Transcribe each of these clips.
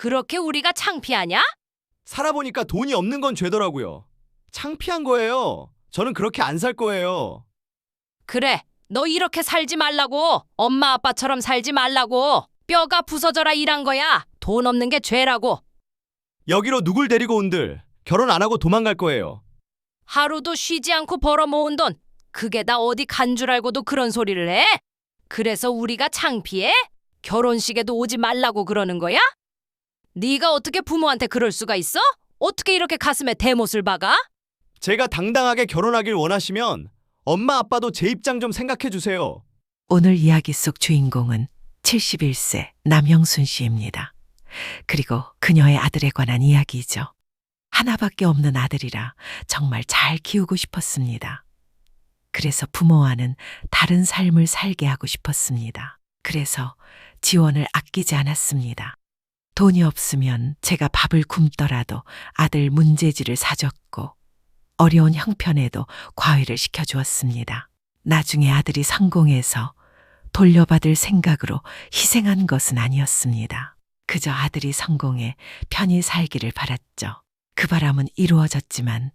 그렇게 우리가 창피하냐? 살아보니까 돈이 없는 건 죄더라고요. 창피한 거예요. 저는 그렇게 안 살 거예요. 그래, 너 이렇게 살지 말라고. 엄마 아빠처럼 살지 말라고. 뼈가 부서져라 일한 거야. 돈 없는 게 죄라고. 여기로 누굴 데리고 온들 결혼 안 하고 도망갈 거예요. 하루도 쉬지 않고 벌어 모은 돈, 그게 다 어디 간 줄 알고도 그런 소리를 해? 그래서 우리가 창피해? 결혼식에도 오지 말라고 그러는 거야? 네가 어떻게 부모한테 그럴 수가 있어? 어떻게 이렇게 가슴에 대못을 박아? 제가 당당하게 결혼하길 원하시면 엄마 아빠도 제 입장 좀 생각해 주세요. 오늘 이야기 속 주인공은 71세 남형순 씨입니다. 그리고 그녀의 아들에 관한 이야기죠. 하나밖에 없는 아들이라 정말 잘 키우고 싶었습니다. 그래서 부모와는 다른 삶을 살게 하고 싶었습니다. 그래서 지원을 아끼지 않았습니다. 돈이 없으면 제가 밥을 굶더라도 아들 문제지를 사줬고 어려운 형편에도 과외를 시켜주었습니다. 나중에 아들이 성공해서 돌려받을 생각으로 희생한 것은 아니었습니다. 그저 아들이 성공해 편히 살기를 바랐죠. 그 바람은 이루어졌지만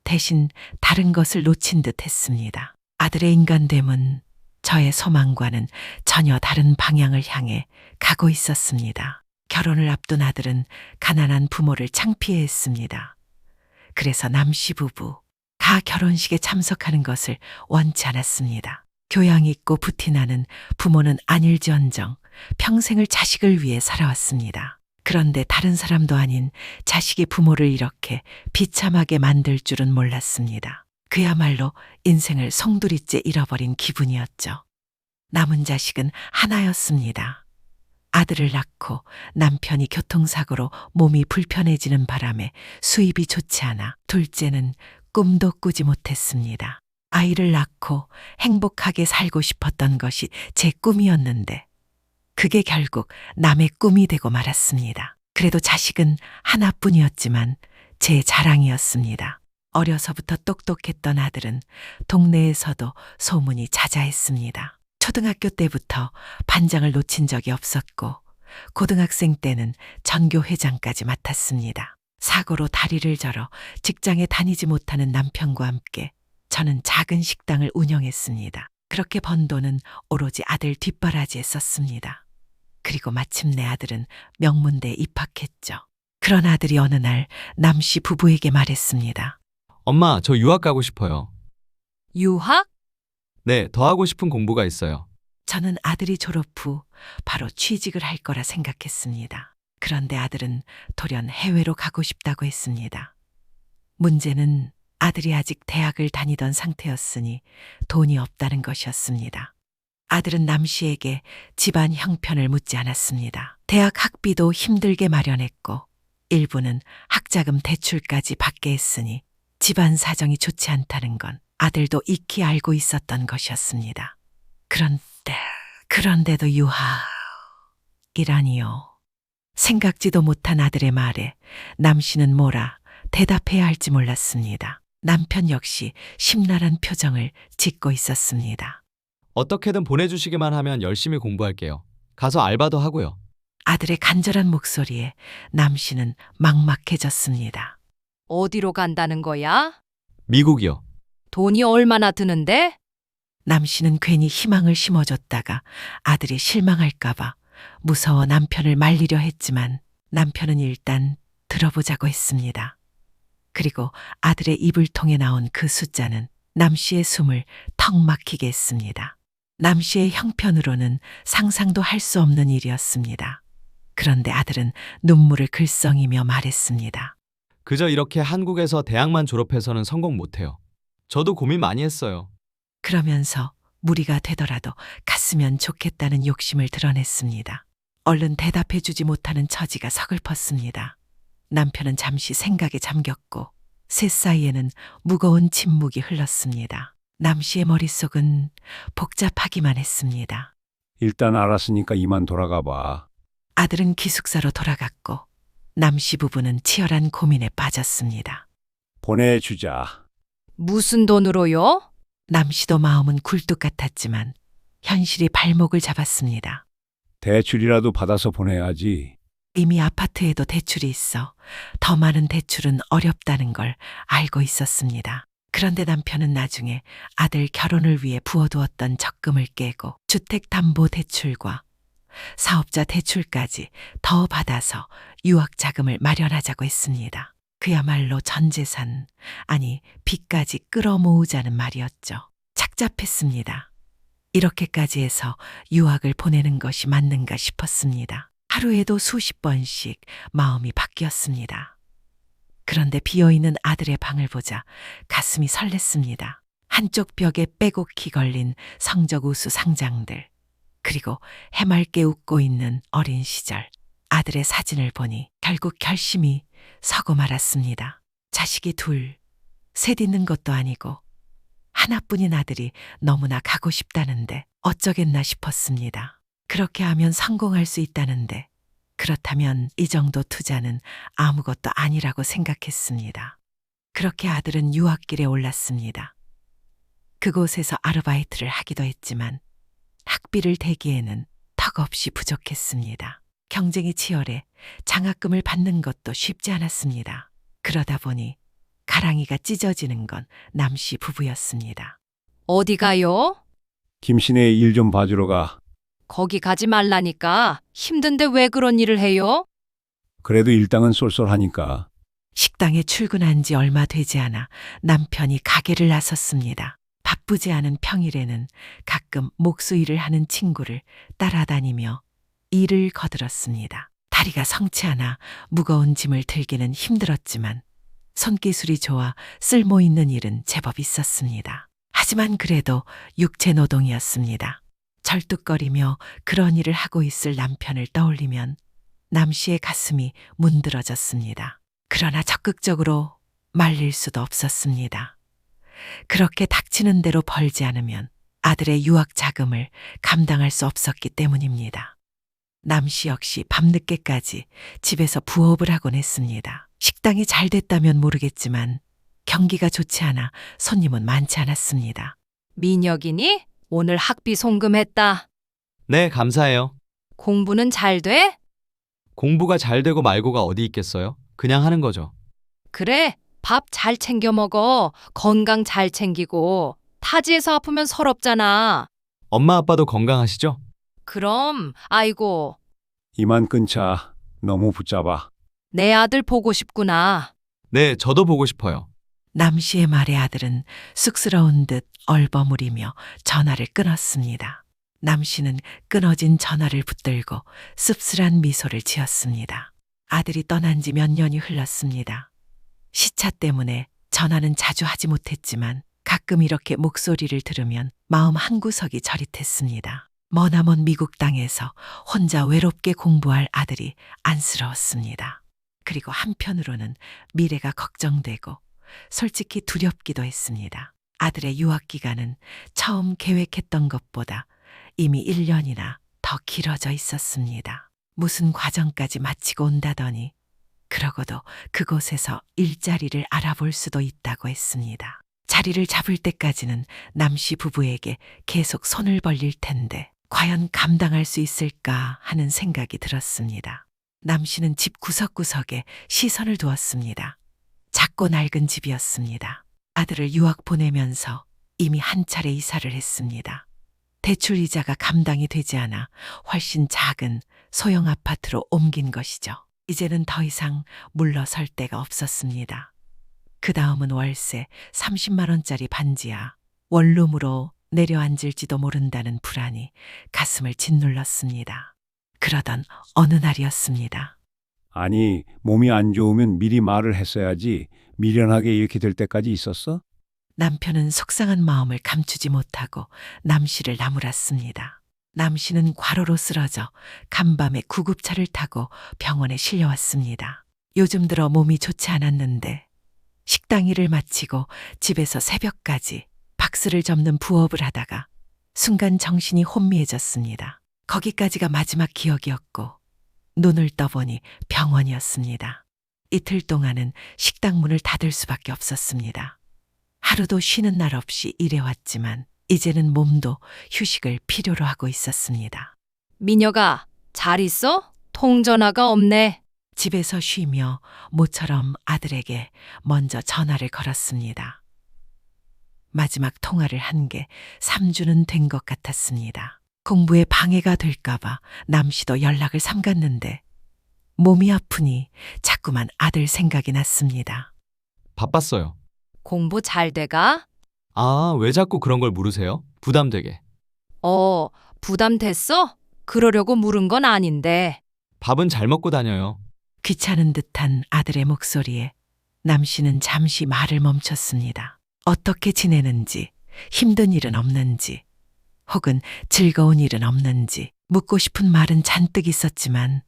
대신 다른 것을 놓친 듯 했습니다. 아들의 인간됨은 저의 소망과는 전혀 다른 방향을 향해 가고 있었습니다. 결혼을 앞둔 아들은 가난한 부모를 창피해했습니다. 그래서 남씨 부부 가 결혼식에 참석하는 것을 원치 않았습니다. 교양 있고 부티나는 부모는 아닐지언정 평생을 자식을 위해 살아왔습니다. 그런데 다른 사람도 아닌 자식이 부모를 이렇게 비참하게 만들 줄은 몰랐습니다. 그야말로 인생을 송두리째 잃어버린 기분이었죠. 남은 자식은 하나였습니다. 아들을 낳고 남편이 교통사고로 몸이 불편해지는 바람에 수입이 좋지 않아 둘째는 꿈도 꾸지 못했습니다. 아이를 낳고 행복하게 살고 싶었던 것이 제 꿈이었는데 그게 결국 남의 꿈이 되고 말았습니다. 그래도 자식은 하나뿐이었지만 제 자랑이었습니다. 어려서부터 똑똑했던 아들은 동네에서도 소문이 자자했습니다. 초등학교 때부터 반장을 놓친 적이 없었고 고등학생 때는 전교회장까지 맡았습니다. 사고로 다리를 절어 직장에 다니지 못하는 남편과 함께 저는 작은 식당을 운영했습니다. 그렇게 번 돈은 오로지 아들 뒷바라지에 썼습니다. 그리고 마침내 아들은 명문대에 입학했죠. 그런 아들이 어느 날 남씨 부부에게 말했습니다. 엄마, 저 유학 가고 싶어요. 유학? 네, 더 하고 싶은 공부가 있어요. 저는 아들이 졸업 후 바로 취직을 할 거라 생각했습니다. 그런데 아들은 돌연 해외로 가고 싶다고 했습니다. 문제는 아들이 아직 대학을 다니던 상태였으니 돈이 없다는 것이었습니다. 아들은 남씨에게 집안 형편을 묻지 않았습니다. 대학 학비도 힘들게 마련했고 일부는 학자금 대출까지 받게 했으니 집안 사정이 좋지 않다는 건 아들도 익히 알고 있었던 것이었습니다. 그런데도 유학이라니요. 생각지도 못한 아들의 말에 남씨는 뭐라 대답해야 할지 몰랐습니다. 남편 역시 심란한 표정을 짓고 있었습니다. 어떻게든 보내주시기만 하면 열심히 공부할게요. 가서 알바도 하고요. 아들의 간절한 목소리에 남씨는 막막해졌습니다. 어디로 간다는 거야? 미국이요. 돈이 얼마나 드는데? 남씨는 괜히 희망을 심어줬다가 아들이 실망할까봐 무서워 남편을 말리려 했지만 남편은 일단 들어보자고 했습니다. 그리고 아들의 입을 통해 나온 그 숫자는 남씨의 숨을 턱 막히게 했습니다. 남씨의 형편으로는 상상도 할 수 없는 일이었습니다. 그런데 아들은 눈물을 글썽이며 말했습니다. 그저 이렇게 한국에서 대학만 졸업해서는 성공 못해요. 저도 고민 많이 했어요. 그러면서 무리가 되더라도 갔으면 좋겠다는 욕심을 드러냈습니다. 얼른 대답해주지 못하는 처지가 서글펐습니다. 남편은 잠시 생각에 잠겼고 셋 사이에는 무거운 침묵이 흘렀습니다. 남씨의 머릿속은 복잡하기만 했습니다. 일단 알았으니까 이만 돌아가 봐. 아들은 기숙사로 돌아갔고 남씨 부부는 치열한 고민에 빠졌습니다. 보내주자. 무슨 돈으로요? 남씨도 마음은 굴뚝 같았지만 현실이 발목을 잡았습니다. 대출이라도 받아서 보내야지. 이미 아파트에도 대출이 있어 더 많은 대출은 어렵다는 걸 알고 있었습니다. 그런데 남편은 나중에 아들 결혼을 위해 부어두었던 적금을 깨고 주택담보대출과 사업자 대출까지 더 받아서 유학 자금을 마련하자고 했습니다. 그야말로 전 재산, 아니 빚까지 끌어모으자는 말이었죠. 착잡했습니다. 이렇게까지 해서 유학을 보내는 것이 맞는가 싶었습니다. 하루에도 수십 번씩 마음이 바뀌었습니다. 그런데 비어있는 아들의 방을 보자 가슴이 설렜습니다. 한쪽 벽에 빼곡히 걸린 성적 우수 상장들, 그리고 해맑게 웃고 있는 어린 시절 아들의 사진을 보니 결국 결심이 서고 말았습니다. 자식이 둘, 셋 있는 것도 아니고 하나뿐인 아들이 너무나 가고 싶다는데 어쩌겠나 싶었습니다. 그렇게 하면 성공할 수 있다는데 그렇다면 이 정도 투자는 아무것도 아니라고 생각했습니다. 그렇게 아들은 유학길에 올랐습니다. 그곳에서 아르바이트를 하기도 했지만 학비를 대기에는 턱없이 부족했습니다. 경쟁이 치열해 장학금을 받는 것도 쉽지 않았습니다. 그러다 보니 가랑이가 찢어지는 건 남씨 부부였습니다. 어디 가요? 김씨네 일 좀 봐주러 가. 거기 가지 말라니까. 힘든데 왜 그런 일을 해요? 그래도 일당은 쏠쏠하니까. 식당에 출근한 지 얼마 되지 않아 남편이 가게를 나섰습니다. 바쁘지 않은 평일에는 가끔 목수일을 하는 친구를 따라다니며 일을 거들었습니다. 다리가 성치 않아 무거운 짐을 들기는 힘들었지만 손기술이 좋아 쓸모 있는 일은 제법 있었습니다. 하지만 그래도 육체 노동이었습니다. 절뚝거리며 그런 일을 하고 있을 남편을 떠올리면 남씨의 가슴이 문드러졌습니다. 그러나 적극적으로 말릴 수도 없었습니다. 그렇게 닥치는 대로 벌지 않으면 아들의 유학 자금을 감당할 수 없었기 때문입니다. 남씨 역시 밤늦게까지 집에서 부업을 하곤 했습니다. 식당이 잘 됐다면 모르겠지만 경기가 좋지 않아 손님은 많지 않았습니다. 민혁이니? 오늘 학비 송금했다. 네, 감사해요. 공부는 잘 돼? 공부가 잘 되고 말고가 어디 있겠어요? 그냥 하는 거죠. 그래, 밥 잘 챙겨 먹어. 건강 잘 챙기고. 타지에서 아프면 서럽잖아. 엄마 아빠도 건강하시죠? 그럼, 아이고, 이만 끊자. 너무 붙잡아. 내 아들 보고 싶구나. 네, 저도 보고 싶어요. 남씨의 말에 아들은 쑥스러운 듯 얼버무리며 전화를 끊었습니다. 남씨는 끊어진 전화를 붙들고 씁쓸한 미소를 지었습니다. 아들이 떠난 지 몇 년이 흘렀습니다. 시차 때문에 전화는 자주 하지 못했지만 가끔 이렇게 목소리를 들으면 마음 한구석이 저릿했습니다. 머나먼 미국 땅에서 혼자 외롭게 공부할 아들이 안쓰러웠습니다. 그리고 한편으로는 미래가 걱정되고 솔직히 두렵기도 했습니다. 아들의 유학 기간은 처음 계획했던 것보다 이미 1년이나 더 길어져 있었습니다. 무슨 과정까지 마치고 온다더니 그러고도 그곳에서 일자리를 알아볼 수도 있다고 했습니다. 자리를 잡을 때까지는 남씨 부부에게 계속 손을 벌릴 텐데 과연 감당할 수 있을까 하는 생각이 들었습니다. 남씨는 집 구석구석에 시선을 두었습니다. 작고 낡은 집이었습니다. 아들을 유학 보내면서 이미 한 차례 이사를 했습니다. 대출 이자가 감당이 되지 않아 훨씬 작은 소형 아파트로 옮긴 것이죠. 이제는 더 이상 물러설 데가 없었습니다. 그 다음은 월세 30만 원짜리 반지하, 원룸으로 내려앉을지도 모른다는 불안이 가슴을 짓눌렀습니다. 그러던 어느 날이었습니다. 아니, 몸이 안 좋으면 미리 말을 했어야지. 미련하게 이렇게 될 때까지 있었어? 남편은 속상한 마음을 감추지 못하고 남씨를 나무랐습니다. 남씨는 과로로 쓰러져 간밤에 구급차를 타고 병원에 실려왔습니다. 요즘 들어 몸이 좋지 않았는데 식당 일을 마치고 집에서 새벽까지 박스를 접는 부업을 하다가 순간 정신이 혼미해졌습니다. 거기까지가 마지막 기억이었고 눈을 떠보니 병원이었습니다. 이틀 동안은 식당 문을 닫을 수밖에 없었습니다. 하루도 쉬는 날 없이 일해왔지만 이제는 몸도 휴식을 필요로 하고 있었습니다. 민혁아, 잘 있어? 통전화가 없네. 집에서 쉬며 모처럼 아들에게 먼저 전화를 걸었습니다. 마지막 통화를 한 게 3주는 된 것 같았습니다. 공부에 방해가 될까봐 남씨도 연락을 삼갔는데 몸이 아프니 자꾸만 아들 생각이 났습니다. 바빴어요. 공부 잘 돼가? 아, 왜 자꾸 그런 걸 물으세요? 부담되게. 부담됐어? 그러려고 물은 건 아닌데. 밥은 잘 먹고 다녀요. 귀찮은 듯한 아들의 목소리에 남씨는 잠시 말을 멈췄습니다. 어떻게 지내는지, 힘든 일은 없는지, 혹은 즐거운 일은 없는지 묻고 싶은 말은 잔뜩 있었지만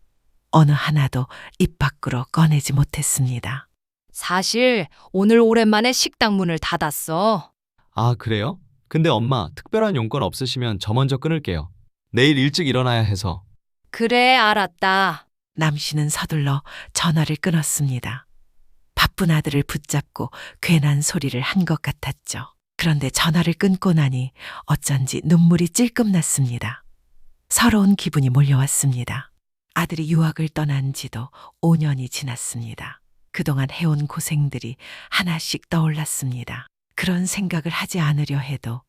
어느 하나도 입 밖으로 꺼내지 못했습니다. 사실 오늘 오랜만에 식당 문을 닫았어. 아, 그래요? 근데 엄마, 특별한 용건 없으시면 저 먼저 끊을게요. 내일 일찍 일어나야 해서. 그래, 알았다. 남씨는 서둘러 전화를 끊었습니다. 바쁜 아들을 붙잡고 괜한 소리를 한 것 같았죠. 그런데 전화를 끊고 나니 어쩐지 눈물이 찔끔 났습니다. 서러운 기분이 몰려왔습니다. 아들이 유학을 떠난 지도 5년이 지났습니다. 그동안 해온 고생들이 하나씩 떠올랐습니다. 그런 생각을 하지 않으려 해도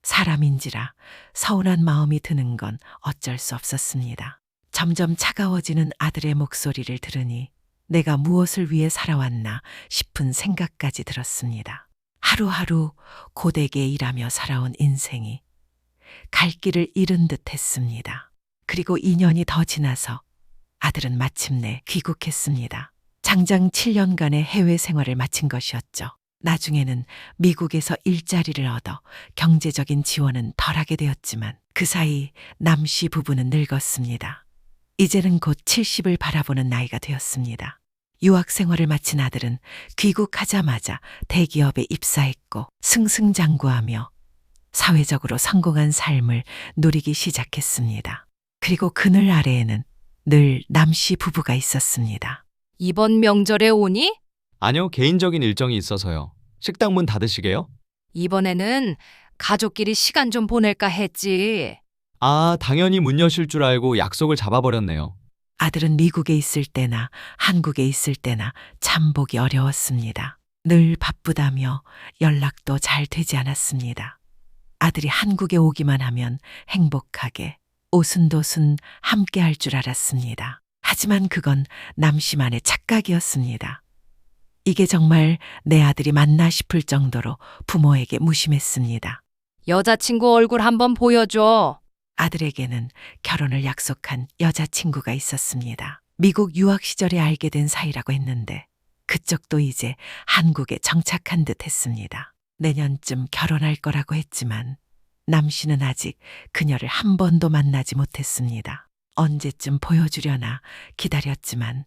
사람인지라 서운한 마음이 드는 건 어쩔 수 없었습니다. 점점 차가워지는 아들의 목소리를 들으니 내가 무엇을 위해 살아왔나 싶은 생각까지 들었습니다. 하루하루 고되게 일하며 살아온 인생이 갈 길을 잃은 듯 했습니다. 그리고 2년이 더 지나서 아들은 마침내 귀국했습니다. 장장 7년간의 해외 생활을 마친 것이었죠. 나중에는 미국에서 일자리를 얻어 경제적인 지원은 덜하게 되었지만 그 사이 남씨 부부는 늙었습니다. 이제는 곧 70을 바라보는 나이가 되었습니다. 유학 생활을 마친 아들은 귀국하자마자 대기업에 입사했고 승승장구하며 사회적으로 성공한 삶을 누리기 시작했습니다. 그리고 그늘 아래에는 늘 남씨 부부가 있었습니다. 이번 명절에 오니? 아니요, 개인적인 일정이 있어서요. 식당 문 닫으시게요? 이번에는 가족끼리 시간 좀 보낼까 했지. 아, 당연히 문 여실 줄 알고 약속을 잡아버렸네요. 아들은 미국에 있을 때나 한국에 있을 때나 참 보기 어려웠습니다. 늘 바쁘다며 연락도 잘 되지 않았습니다. 아들이 한국에 오기만 하면 행복하게 오순도순 함께 할 줄 알았습니다. 하지만 그건 남씨만의 착각이었습니다. 이게 정말 내 아들이 맞나 싶을 정도로 부모에게 무심했습니다. 여자친구 얼굴 한번 보여줘. 아들에게는 결혼을 약속한 여자친구가 있었습니다. 미국 유학 시절에 알게 된 사이라고 했는데 그쪽도 이제 한국에 정착한 듯 했습니다. 내년쯤 결혼할 거라고 했지만 남씨는 아직 그녀를 한 번도 만나지 못했습니다. 언제쯤 보여주려나 기다렸지만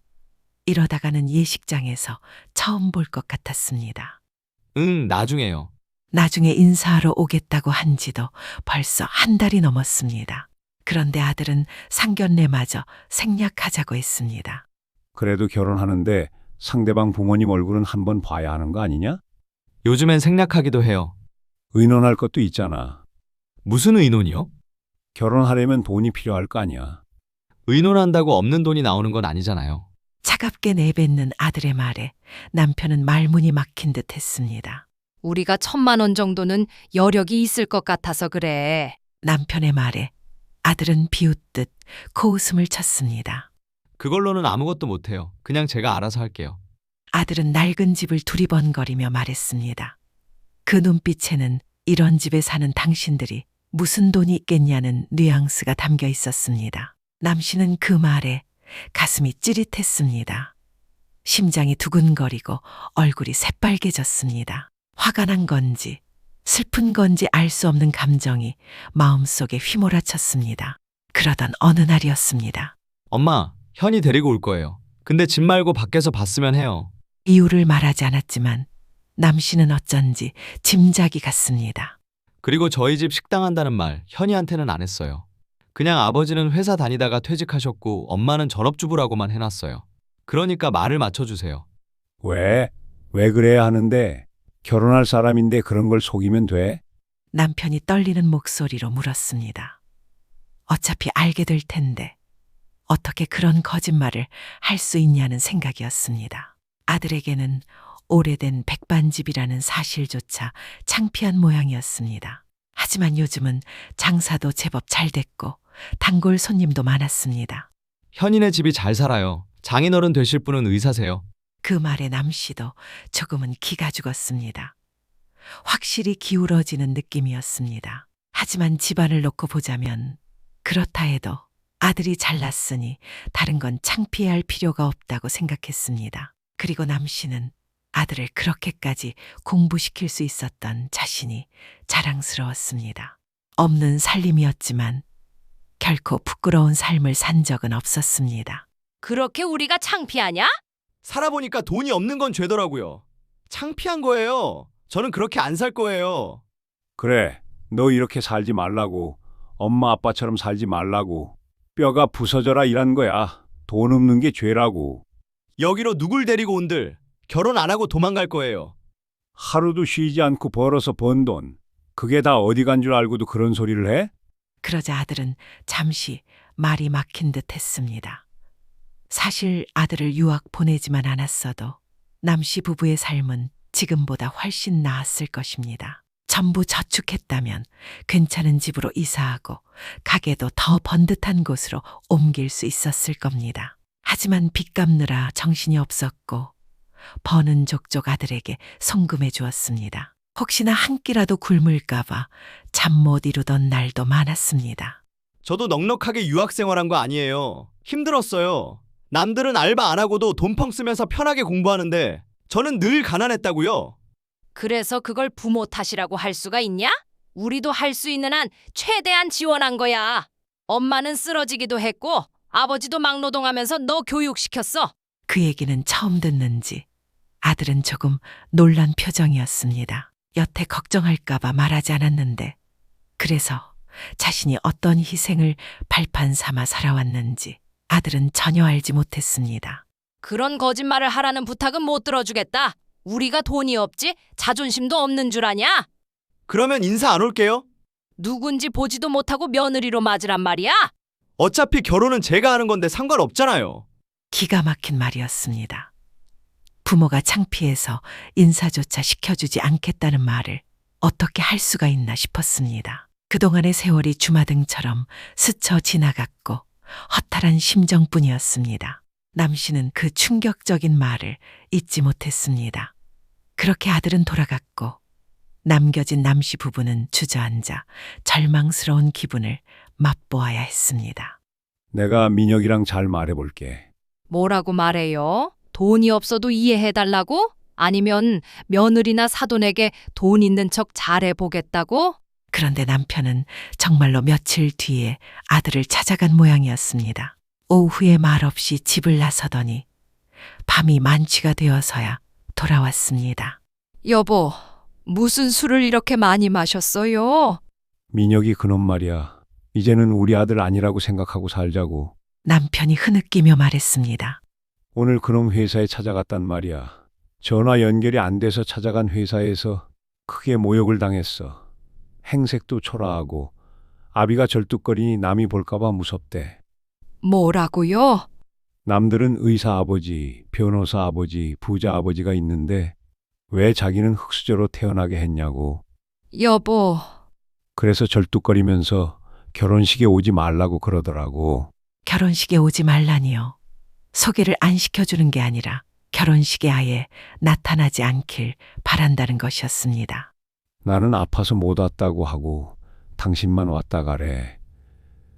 이러다가는 예식장에서 처음 볼 것 같았습니다. 응, 나중에요. 나중에 인사하러 오겠다고 한 지도 벌써 한 달이 넘었습니다. 그런데 아들은 상견례마저 생략하자고 했습니다. 그래도 결혼하는데 상대방 부모님 얼굴은 한번 봐야 하는 거 아니냐? 요즘엔 생략하기도 해요. 의논할 것도 있잖아. 무슨 의논이요? 결혼하려면 돈이 필요할 거 아니야. 의논한다고 없는 돈이 나오는 건 아니잖아요. 차갑게 내뱉는 아들의 말에 남편은 말문이 막힌 듯 했습니다. 우리가 1,000만 원 정도는 여력이 있을 것 같아서 그래. 남편의 말에 아들은 비웃듯 코웃음을 쳤습니다. 그걸로는 아무것도 못해요. 그냥 제가 알아서 할게요. 아들은 낡은 집을 두리번거리며 말했습니다. 그 눈빛에는 이런 집에 사는 당신들이 무슨 돈이 있겠냐는 뉘앙스가 담겨 있었습니다. 남씨는 그 말에 가슴이 찌릿했습니다. 심장이 두근거리고 얼굴이 새빨개졌습니다. 화가 난 건지 슬픈 건지 알 수 없는 감정이 마음속에 휘몰아쳤습니다. 그러던 어느 날이었습니다. 엄마, 현이 데리고 올 거예요. 근데 집 말고 밖에서 봤으면 해요. 이유를 말하지 않았지만 남씨는 어쩐지 짐작이 갔습니다. 그리고 저희 집 식당 한다는 말 현이한테는 안 했어요. 그냥 아버지는 회사 다니다가 퇴직하셨고 엄마는 전업주부라고만 해놨어요. 그러니까 말을 맞춰주세요. 왜? 왜 그래야 하는데? 결혼할 사람인데 그런 걸 속이면 돼? 남편이 떨리는 목소리로 물었습니다. 어차피 알게 될 텐데 어떻게 그런 거짓말을 할 수 있냐는 생각이었습니다. 아들에게는 오래된 백반집이라는 사실조차 창피한 모양이었습니다. 하지만 요즘은 장사도 제법 잘 됐고 단골 손님도 많았습니다. 현인의 집이 잘 살아요. 장인어른 되실 분은 의사세요. 그 말에 남씨도 조금은 기가 죽었습니다. 확실히 기울어지는 느낌이었습니다. 하지만 집안을 놓고 보자면 그렇다 해도 아들이 잘났으니 다른 건 창피해할 필요가 없다고 생각했습니다. 그리고 남씨는 아들을 그렇게까지 공부시킬 수 있었던 자신이 자랑스러웠습니다. 없는 살림이었지만 결코 부끄러운 삶을 산 적은 없었습니다. 그렇게 우리가 창피하냐? 살아보니까 돈이 없는 건 죄더라고요. 창피한 거예요. 저는 그렇게 안 살 거예요. 그래, 너 이렇게 살지 말라고. 엄마 아빠처럼 살지 말라고. 뼈가 부서져라 이란 거야. 돈 없는 게 죄라고. 여기로 누굴 데리고 온들 결혼 안 하고 도망갈 거예요. 하루도 쉬지 않고 벌어서 번 돈. 그게 다 어디 간 줄 알고도 그런 소리를 해? 그러자 아들은 잠시 말이 막힌 듯 했습니다. 사실 아들을 유학 보내지만 않았어도 남씨 부부의 삶은 지금보다 훨씬 나았을 것입니다. 전부 저축했다면 괜찮은 집으로 이사하고 가게도 더 번듯한 곳으로 옮길 수 있었을 겁니다. 하지만 빚 갚느라 정신이 없었고 버는 족족 아들에게 송금해 주었습니다. 혹시나 한 끼라도 굶을까봐 잠 못 이루던 날도 많았습니다. 저도 넉넉하게 유학 생활한 거 아니에요. 힘들었어요. 남들은 알바 안 하고도 돈 펑 쓰면서 편하게 공부하는데 저는 늘 가난했다고요. 그래서 그걸 부모 탓이라고 할 수가 있냐? 우리도 할 수 있는 한 최대한 지원한 거야. 엄마는 쓰러지기도 했고 아버지도 막노동하면서 너 교육시켰어. 그 얘기는 처음 듣는지 아들은 조금 놀란 표정이었습니다. 여태 걱정할까봐 말하지 않았는데 그래서 자신이 어떤 희생을 발판 삼아 살아왔는지 아들은 전혀 알지 못했습니다. 그런 거짓말을 하라는 부탁은 못 들어주겠다. 우리가 돈이 없지 자존심도 없는 줄 아냐? 그러면 인사 안 올게요. 누군지 보지도 못하고 며느리로 맞으란 말이야? 어차피 결혼은 제가 하는 건데 상관없잖아요. 기가 막힌 말이었습니다. 부모가 창피해서 인사조차 시켜주지 않겠다는 말을 어떻게 할 수가 있나 싶었습니다. 그동안의 세월이 주마등처럼 스쳐 지나갔고 허탈한 심정뿐이었습니다. 남씨는 그 충격적인 말을 잊지 못했습니다. 그렇게 아들은 돌아갔고 남겨진 남씨 부부는 주저앉아 절망스러운 기분을 맛보아야 했습니다. 내가 민혁이랑 잘 말해볼게. 뭐라고 말해요? 돈이 없어도 이해해달라고? 아니면 며느리나 사돈에게 돈 있는 척 잘해보겠다고? 그런데 남편은 정말로 며칠 뒤에 아들을 찾아간 모양이었습니다. 오후에 말없이 집을 나서더니 밤이 만취가 되어서야 돌아왔습니다. 여보, 무슨 술을 이렇게 많이 마셨어요? 민혁이 그놈 말이야. 이제는 우리 아들 아니라고 생각하고 살자고. 남편이 흐느끼며 말했습니다. 오늘 그놈 회사에 찾아갔단 말이야. 전화 연결이 안 돼서 찾아간 회사에서 크게 모욕을 당했어. 행색도 초라하고 아비가 절뚝거리니 남이 볼까봐 무섭대. 뭐라고요? 남들은 의사 아버지, 변호사 아버지, 부자 아버지가 있는데 왜 자기는 흙수저로 태어나게 했냐고. 여보, 그래서 절뚝거리면서 결혼식에 오지 말라고 그러더라고. 결혼식에 오지 말라니요. 소개를 안 시켜주는 게 아니라 결혼식에 아예 나타나지 않길 바란다는 것이었습니다. 나는 아파서 못 왔다고 하고 당신만 왔다 가래.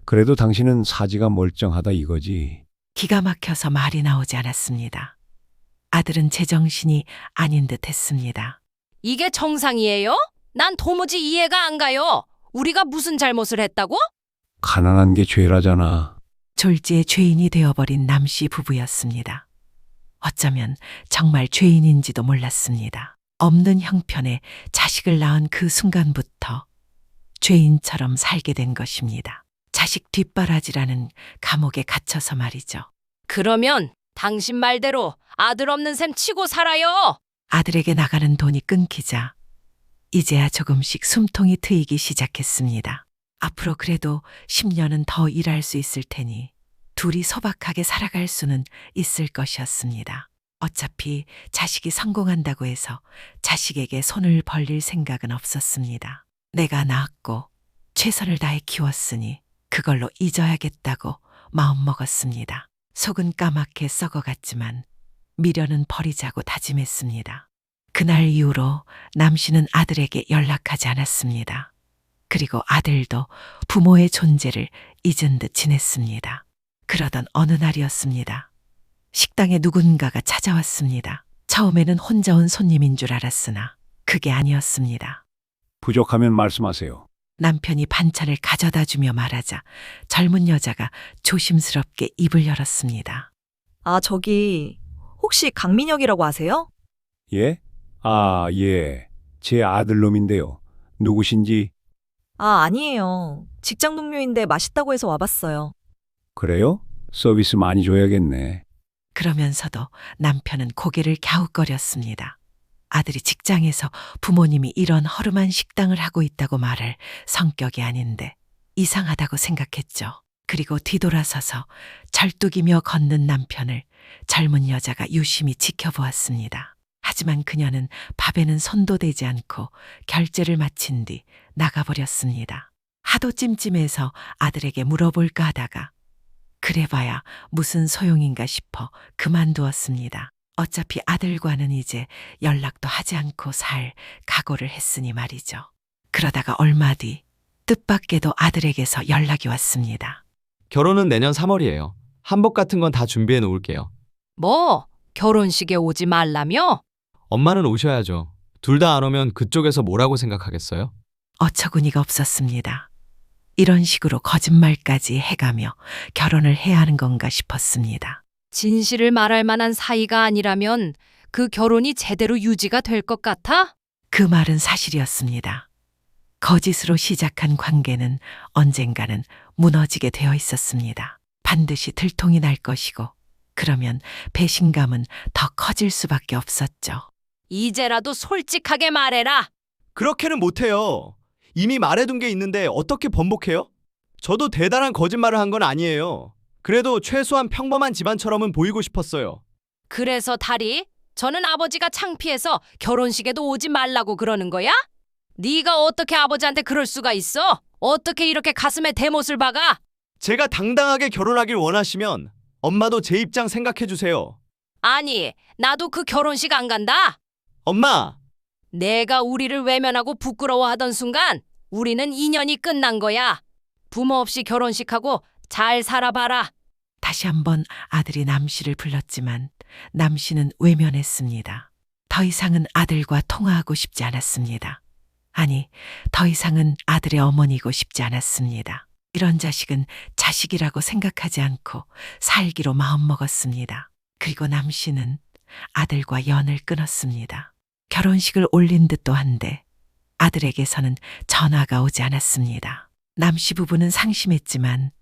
그래도 당신은 사지가 멀쩡하다 이거지. 기가 막혀서 말이 나오지 않았습니다. 아들은 제정신이 아닌 듯 했습니다. 이게 정상이에요? 난 도무지 이해가 안 가요. 우리가 무슨 잘못을 했다고? 가난한 게 죄라잖아. 졸지의 죄인이 되어버린 남씨 부부였습니다. 어쩌면 정말 죄인인지도 몰랐습니다. 없는 형편에 자식을 낳은 그 순간부터 죄인처럼 살게 된 것입니다. 자식 뒷바라지라는 감옥에 갇혀서 말이죠. 그러면 당신 말대로 아들 없는 셈 치고 살아요. 아들에게 나가는 돈이 끊기자 이제야 조금씩 숨통이 트이기 시작했습니다. 앞으로 그래도 10년은 더 일할 수 있을 테니 둘이 소박하게 살아갈 수는 있을 것이었습니다. 어차피 자식이 성공한다고 해서 자식에게 손을 벌릴 생각은 없었습니다. 내가 낳았고 최선을 다해 키웠으니 그걸로 잊어야겠다고 마음먹었습니다. 속은 까맣게 썩어갔지만 미련은 버리자고 다짐했습니다. 그날 이후로 남씨는 아들에게 연락하지 않았습니다. 그리고 아들도 부모의 존재를 잊은 듯 지냈습니다. 그러던 어느 날이었습니다. 식당에 누군가가 찾아왔습니다. 처음에는 혼자 온 손님인 줄 알았으나 그게 아니었습니다. 부족하면 말씀하세요. 남편이 반찬을 가져다 주며 말하자 젊은 여자가 조심스럽게 입을 열었습니다. 아, 저기, 혹시 강민혁이라고 아세요? 예? 아, 예. 제 아들놈인데요. 누구신지. 아, 아니에요. 직장 동료인데 맛있다고 해서 와봤어요. 그래요? 서비스 많이 줘야겠네. 그러면서도 남편은 고개를 갸웃거렸습니다. 아들이 직장에서 부모님이 이런 허름한 식당을 하고 있다고 말할 성격이 아닌데 이상하다고 생각했죠. 그리고 뒤돌아서서 절뚝이며 걷는 남편을 젊은 여자가 유심히 지켜보았습니다. 하지만 그녀는 밥에는 손도 대지 않고 결제를 마친 뒤 나가버렸습니다. 하도 찜찜해서 아들에게 물어볼까 하다가 그래봐야 무슨 소용인가 싶어 그만두었습니다. 어차피 아들과는 이제 연락도 하지 않고 살 각오를 했으니 말이죠. 그러다가 얼마 뒤 뜻밖에도 아들에게서 연락이 왔습니다. 결혼은 내년 3월이에요. 한복 같은 건 다 준비해 놓을게요. 뭐? 결혼식에 오지 말라며? 엄마는 오셔야죠. 둘 다 안 오면 그쪽에서 뭐라고 생각하겠어요? 어처구니가 없었습니다. 이런 식으로 거짓말까지 해가며 결혼을 해야 하는 건가 싶었습니다. 진실을 말할 만한 사이가 아니라면 그 결혼이 제대로 유지가 될 것 같아? 그 말은 사실이었습니다. 거짓으로 시작한 관계는 언젠가는 무너지게 되어 있었습니다. 반드시 들통이 날 것이고 그러면 배신감은 더 커질 수밖에 없었죠. 이제라도 솔직하게 말해라. 그렇게는 못해요. 이미 말해둔 게 있는데 어떻게 번복해요? 저도 대단한 거짓말을 한 건 아니에요. 그래도 최소한 평범한 집안처럼은 보이고 싶었어요. 그래서 달이 저는 아버지가 창피해서 결혼식에도 오지 말라고 그러는 거야? 네가 어떻게 아버지한테 그럴 수가 있어? 어떻게 이렇게 가슴에 대못을 박아? 제가 당당하게 결혼하길 원하시면 엄마도 제 입장 생각해 주세요. 아니, 나도 그 결혼식 안 간다. 엄마! 내가 우리를 외면하고 부끄러워하던 순간 우리는 인연이 끝난 거야. 부모 없이 결혼식하고 잘 살아봐라. 다시 한번 아들이 남씨를 불렀지만 남씨는 외면했습니다. 더 이상은 아들과 통화하고 싶지 않았습니다. 아니, 더 이상은 아들의 어머니고 싶지 않았습니다. 이런 자식은 자식이라고 생각하지 않고 살기로 마음먹었습니다. 그리고 남씨는 아들과 연을 끊었습니다. 결혼식을 올린 듯도 한데 아들에게서는 전화가 오지 않았습니다. 남씨 부부는 상심했지만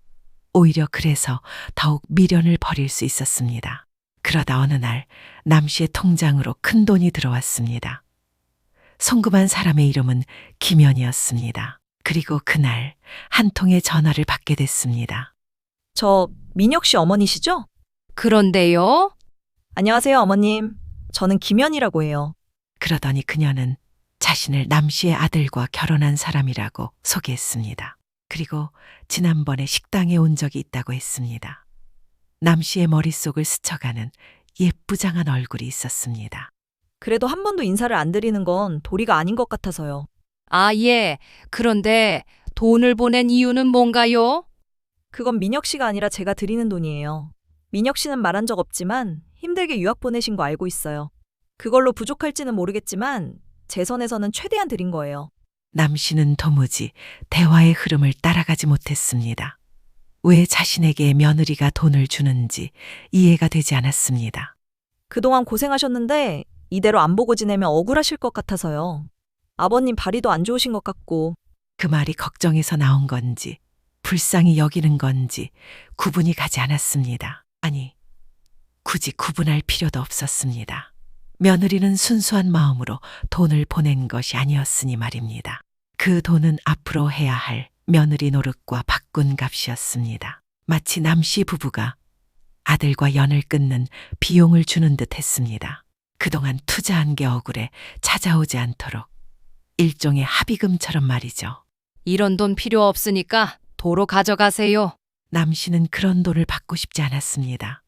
오히려 그래서 더욱 미련을 버릴 수 있었습니다. 그러다 어느 날 남씨의 통장으로 큰 돈이 들어왔습니다. 송금한 사람의 이름은 김연이었습니다. 그리고 그날 한 통의 전화를 받게 됐습니다. 저 민혁 씨 어머니시죠? 그런데요? 안녕하세요, 어머님. 저는 김연이라고 해요. 그러더니 그녀는 자신을 남씨의 아들과 결혼한 사람이라고 소개했습니다. 그리고 지난번에 식당에 온 적이 있다고 했습니다. 남씨의 머릿속을 스쳐가는 예쁘장한 얼굴이 있었습니다. 그래도 한 번도 인사를 안 드리는 건 도리가 아닌 것 같아서요. 아, 예. 그런데 돈을 보낸 이유는 뭔가요? 그건 민혁 씨가 아니라 제가 드리는 돈이에요. 민혁 씨는 말한 적 없지만 힘들게 유학 보내신 거 알고 있어요. 그걸로 부족할지는 모르겠지만 제 선에서는 최대한 드린 거예요. 남씨는 도무지 대화의 흐름을 따라가지 못했습니다. 왜 자신에게 며느리가 돈을 주는지 이해가 되지 않았습니다. 그동안 고생하셨는데 이대로 안 보고 지내면 억울하실 것 같아서요. 아버님 발이도 안 좋으신 것 같고. 그 말이 걱정에서 나온 건지 불쌍히 여기는 건지 구분이 가지 않았습니다. 아니, 굳이 구분할 필요도 없었습니다. 며느리는 순수한 마음으로 돈을 보낸 것이 아니었으니 말입니다. 그 돈은 앞으로 해야 할 며느리 노릇과 바꾼 값이었습니다. 마치 남씨 부부가 아들과 연을 끊는 비용을 주는 듯 했습니다. 그동안 투자한 게 억울해 찾아오지 않도록 일종의 합의금처럼 말이죠. 이런 돈 필요 없으니까 도로 가져가세요. 남씨는 그런 돈을 받고 싶지 않았습니다.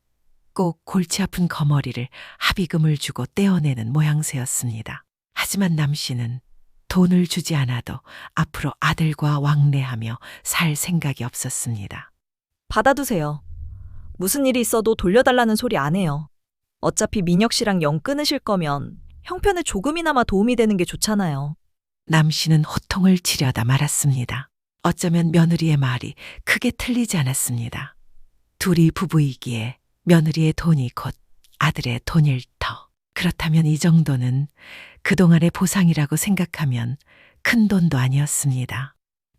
꼭 골치 아픈 거머리를 합의금을 주고 떼어내는 모양새였습니다. 하지만 남씨는 돈을 주지 않아도 앞으로 아들과 왕래하며 살 생각이 없었습니다. 받아두세요. 무슨 일이 있어도 돌려달라는 소리 안 해요. 어차피 민혁 씨랑 영 끊으실 거면 형편에 조금이나마 도움이 되는 게 좋잖아요. 남씨는 호통을 치려다 말았습니다. 어쩌면 며느리의 말이 크게 틀리지 않았습니다. 둘이 부부이기에 며느리의 돈이 곧 아들의 돈일 터. 그렇다면 이 정도는 그동안의 보상이라고 생각하면 큰 돈도 아니었습니다.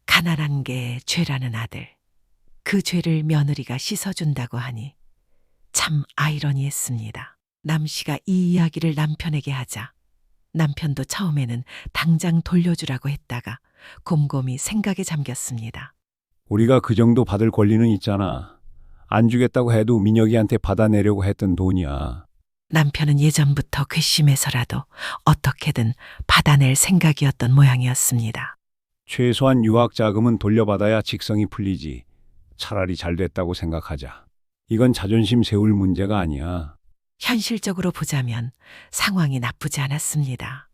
가난한 게 죄라는 아들. 그 죄를 며느리가 씻어준다고 하니 참 아이러니했습니다. 남씨가 이 이야기를 남편에게 하자 남편도 처음에는 당장 돌려주라고 했다가 곰곰이 생각에 잠겼습니다. 우리가 그 정도 받을 권리는 있잖아. 안 주겠다고 해도 민혁이한테 받아내려고 했던 돈이야. 남편은 예전부터 괘씸해서라도 어떻게든 받아낼 생각이었던 모양이었습니다. 최소한 유학 자금은 돌려받아야 직성이 풀리지. 차라리 잘 됐다고 생각하자. 이건 자존심 세울 문제가 아니야. 현실적으로 보자면 상황이 나쁘지 않았습니다.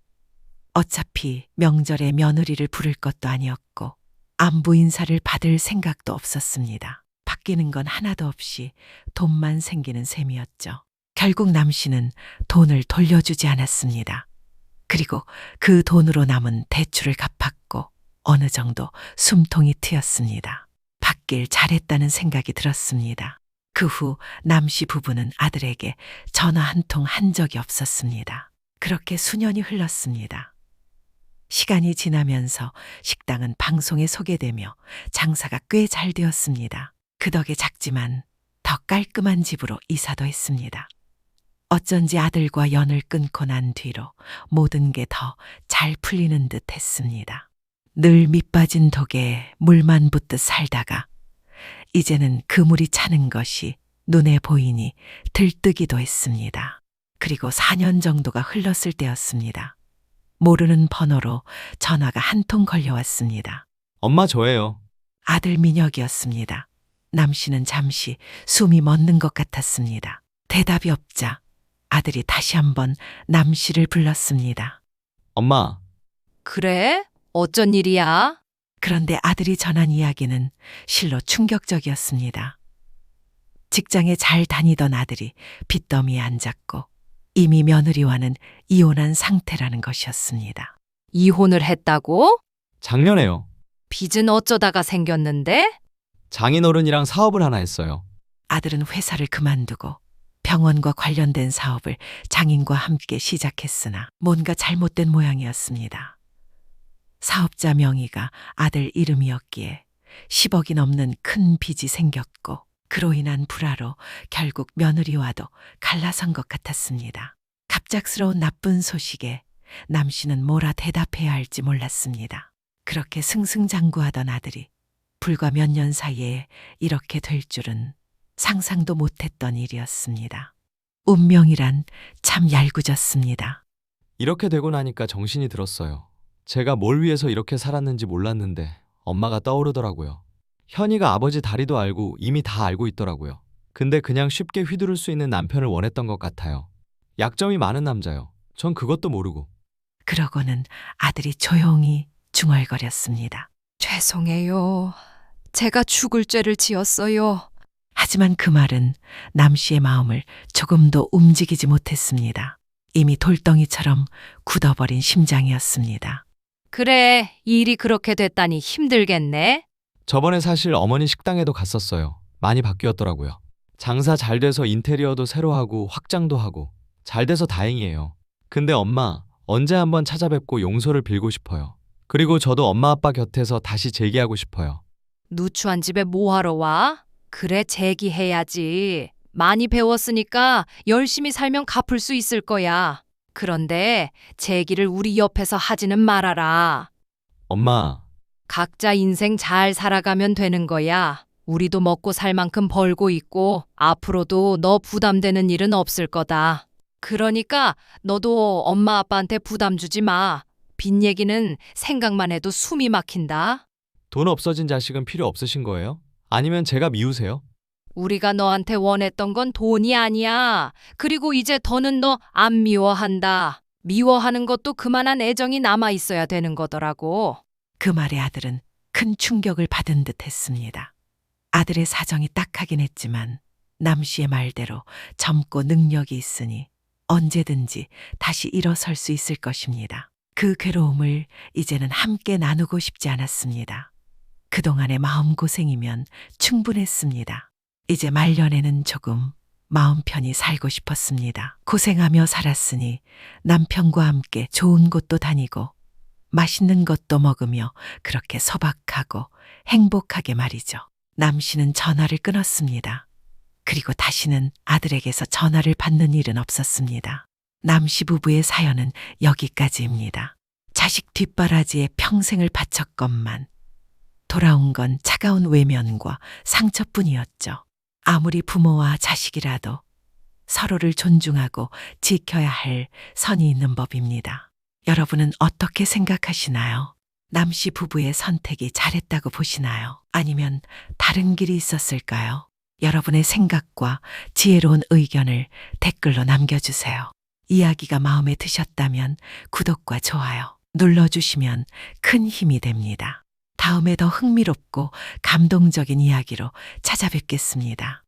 어차피 명절에 며느리를 부를 것도 아니었고 안부 인사를 받을 생각도 없었습니다. 바뀌는 건 하나도 없이 돈만 생기는 셈이었죠. 결국 남씨는 돈을 돌려주지 않았습니다. 그리고 그 돈으로 남은 대출을 갚았고 어느 정도 숨통이 트였습니다. 받길 잘했다는 생각이 들었습니다. 그 후 남씨 부부는 아들에게 전화 한 통 한 적이 없었습니다. 그렇게 수년이 흘렀습니다. 시간이 지나면서 식당은 방송에 소개되며 장사가 꽤 잘 되었습니다. 그 덕에 작지만 더 깔끔한 집으로 이사도 했습니다. 어쩐지 아들과 연을 끊고 난 뒤로 모든 게 더 잘 풀리는 듯 했습니다. 늘 밑빠진 독에 물만 붓듯 살다가 이제는 그물이 차는 것이 눈에 보이니 들뜨기도 했습니다. 그리고 4년 정도가 흘렀을 때였습니다. 모르는 번호로 전화가 한 통 걸려왔습니다. 엄마 저예요. 아들 민혁이었습니다. 남씨는 잠시 숨이 멎는 것 같았습니다. 대답이 없자 아들이 다시 한번 남씨를 불렀습니다. 엄마, 그래? 어쩐 일이야? 그런데 아들이 전한 이야기는 실로 충격적이었습니다. 직장에 잘 다니던 아들이 빚더미에 앉았고 이미 며느리와는 이혼한 상태라는 것이었습니다. 이혼을 했다고? 작년에요. 빚은 어쩌다가 생겼는데? 장인어른이랑 사업을 하나 했어요. 아들은 회사를 그만두고 병원과 관련된 사업을 장인과 함께 시작했으나 뭔가 잘못된 모양이었습니다. 사업자 명의가 아들 이름이었기에 10억이 넘는 큰 빚이 생겼고 그로 인한 불화로 결국 며느리와도 갈라선 것 같았습니다. 갑작스러운 나쁜 소식에 남씨는 뭐라 대답해야 할지 몰랐습니다. 그렇게 승승장구하던 아들이 불과 몇 년 사이에 이렇게 될 줄은 상상도 못했던 일이었습니다. 운명이란 참 얄궂었습니다. 이렇게 되고 나니까 정신이 들었어요. 제가 뭘 위해서 이렇게 살았는지 몰랐는데 엄마가 떠오르더라고요. 현이가 아버지 다리도 알고 이미 다 알고 있더라고요. 근데 그냥 쉽게 휘두를 수 있는 남편을 원했던 것 같아요. 약점이 많은 남자요. 전 그것도 모르고. 그러고는 아들이 조용히 중얼거렸습니다. 죄송해요. 제가 죽을 죄를 지었어요. 하지만 그 말은 남씨의 마음을 조금도 움직이지 못했습니다. 이미 돌덩이처럼 굳어버린 심장이었습니다. 그래, 일이 그렇게 됐다니 힘들겠네. 저번에 사실 어머니 식당에도 갔었어요. 많이 바뀌었더라고요. 장사 잘 돼서 인테리어도 새로 하고 확장도 하고 잘 돼서 다행이에요. 근데 엄마, 언제 한번 찾아뵙고 용서를 빌고 싶어요. 그리고 저도 엄마 아빠 곁에서 다시 재기하고 싶어요. 누추한 집에 뭐하러 와? 그래, 재기해야지. 많이 배웠으니까 열심히 살면 갚을 수 있을 거야. 그런데 재기를 우리 옆에서 하지는 말아라. 엄마, 각자 인생 잘 살아가면 되는 거야. 우리도 먹고 살 만큼 벌고 있고 앞으로도 너 부담되는 일은 없을 거다. 그러니까 너도 엄마 아빠한테 부담 주지 마. 빚 얘기는 생각만 해도 숨이 막힌다. 돈 없어진 자식은 필요 없으신 거예요? 아니면 제가 미우세요? 우리가 너한테 원했던 건 돈이 아니야. 그리고 이제 더는 너 안 미워한다. 미워하는 것도 그만한 애정이 남아 있어야 되는 거더라고. 그 말에 아들은 큰 충격을 받은 듯 했습니다. 아들의 사정이 딱하긴 했지만 남 씨의 말대로 젊고 능력이 있으니 언제든지 다시 일어설 수 있을 것입니다. 그 괴로움을 이제는 함께 나누고 싶지 않았습니다. 그동안의 마음고생이면 충분했습니다. 이제 말년에는 조금 마음 편히 살고 싶었습니다. 고생하며 살았으니 남편과 함께 좋은 곳도 다니고 맛있는 것도 먹으며 그렇게 소박하고 행복하게 말이죠. 남 씨는 전화를 끊었습니다. 그리고 다시는 아들에게서 전화를 받는 일은 없었습니다. 남 씨 부부의 사연은 여기까지입니다. 자식 뒷바라지에 평생을 바쳤건만 돌아온 건 차가운 외면과 상처뿐이었죠. 아무리 부모와 자식이라도 서로를 존중하고 지켜야 할 선이 있는 법입니다. 여러분은 어떻게 생각하시나요? 남 씨 부부의 선택이 잘했다고 보시나요? 아니면 다른 길이 있었을까요? 여러분의 생각과 지혜로운 의견을 댓글로 남겨주세요. 이야기가 마음에 드셨다면 구독과 좋아요 눌러주시면 큰 힘이 됩니다. 다음에 더 흥미롭고 감동적인 이야기로 찾아뵙겠습니다.